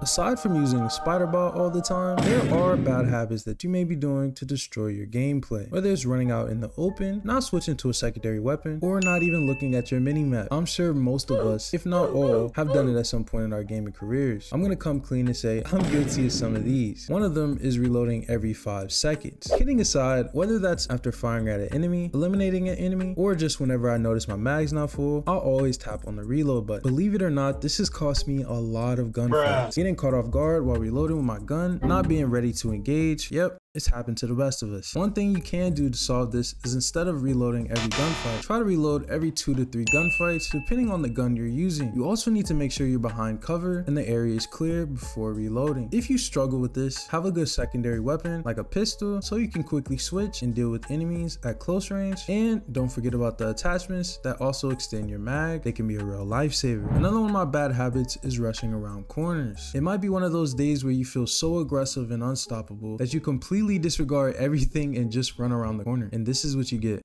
Aside from using the spider bot all the time, there are bad habits that you may be doing to destroy your gameplay. Whether it's running out in the open, not switching to a secondary weapon, or not even looking at your mini-map. I'm sure most of us, if not all, have done it at some point in our gaming careers. I'm gonna come clean and say I'm guilty of some of these. One of them is reloading every 5 seconds. Kidding aside, whether that's after firing at an enemy, eliminating an enemy, or just whenever I notice my mag's not full, I'll always tap on the reload button. Believe it or not, this has cost me a lot of gunfights. Getting caught off guard while reloading with my gun, not being ready to engage. Yep, it's happened to the best of us. One thing you can do to solve this is instead of reloading every gunfight, try to reload every 2 to 3 gunfights depending on the gun you're using. You also need to make sure you're behind cover and the area is clear before reloading. If you struggle with this, have a good secondary weapon like a pistol so you can quickly switch and deal with enemies at close range. And don't forget about the attachments that also extend your mag. They can be a real lifesaver. Another one of my bad habits is rushing around corners. It might be one of those days where you feel so aggressive and unstoppable that you completely disregard everything and just run around the corner. And this is what you get.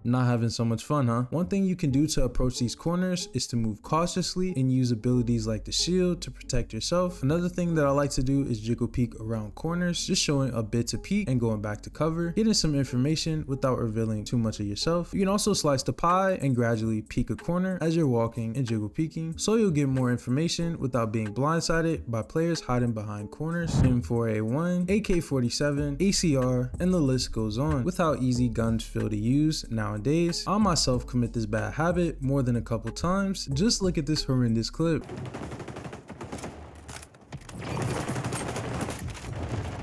Not having so much fun, huh? One thing you can do to approach these corners is to move cautiously and use abilities like the shield to protect yourself. Another thing that I like to do is jiggle peek around corners, just showing a bit to peek and going back to cover, getting some information without revealing too much of yourself. You can also slice the pie and gradually peek a corner as you're walking and jiggle peeking, so you'll get more information without being blindsided by players hiding behind corners. M4A1, AK-47, ACR, and the list goes on. With how easy guns feel to use nowadays, I myself commit this bad habit more than a couple times. Just look at this horrendous clip.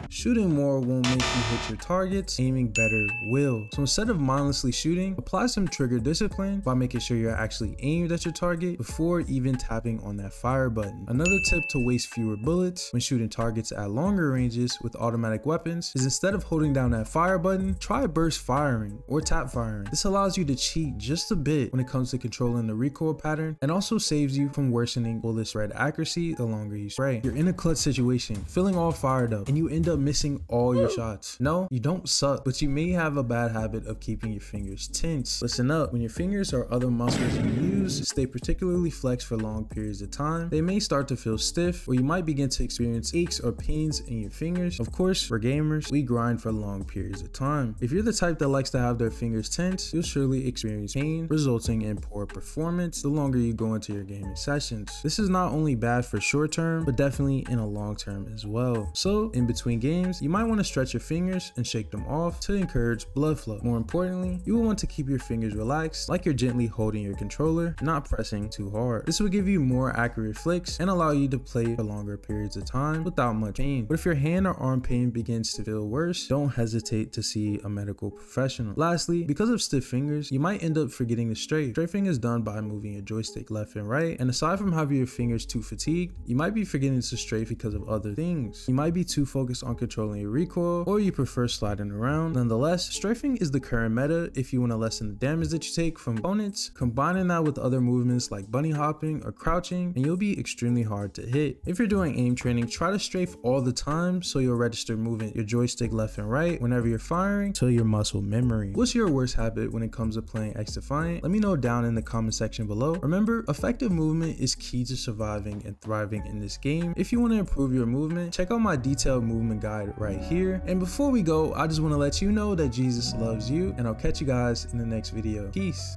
Shooting more won't make you hit your targets, aiming better will. So instead of mindlessly shooting, apply some trigger discipline by making sure you're actually aimed at your target before even tapping on that fire button. Another tip to waste fewer bullets when shooting targets at longer ranges with automatic weapons is instead of holding down that fire button, try burst firing or tap firing. This allows you to cheat just a bit when it comes to controlling the recoil pattern and also saves you from worsening bullet spread accuracy the longer you spray. You're in a clutch situation, feeling all fired up, and you end up missing all your shots. No, you don't suck, but you may have a bad habit of keeping your fingers tense. Listen up, when your fingers or other muscles you use stay particularly flexed for long periods of time, they may start to feel stiff, or you might begin to experience aches or pains in your fingers. Of course, for gamers, we grind for long periods of time. If you're the type that likes to have their fingers tense, you'll surely experience pain, resulting in poor performance the longer you go into your gaming sessions. This is not only bad for short term, but definitely in a long term as well. So, in between games, you might want to stretch your fingers and shake them off to encourage blood flow. More importantly, you will want to keep your fingers relaxed, like you're gently holding your controller, not pressing too hard. This will give you more accurate flicks and allow you to play for longer periods of time without much pain. But if your hand or arm pain begins to feel worse, don't hesitate to see a medical professional. Lastly, because of stiff fingers, you might end up forgetting to strafe. Strafing is done by moving your joystick left and right, and aside from having your fingers too fatigued, you might be forgetting to strafe because of other things. You might be too focused on controlling your recoil, or you prefer sliding around. Nonetheless, strafing is the current meta if you want to lessen the damage that you take from opponents. Combining that with other movements like bunny hopping or crouching, and you'll be extremely hard to hit. If you're doing aim training, try to strafe all the time so you'll register moving your joystick left and right whenever you're firing to your muscle memory. What's your worst habit when it comes to playing XDefiant? Let me know down in the comment section below. Remember, effective movement is key to surviving and thriving in this game. If you want to improve your movement, check out my detailed movement guide right here. And before we go, I just want to let you know that Jesus loves you, and I'll catch you guys in the next video. Peace.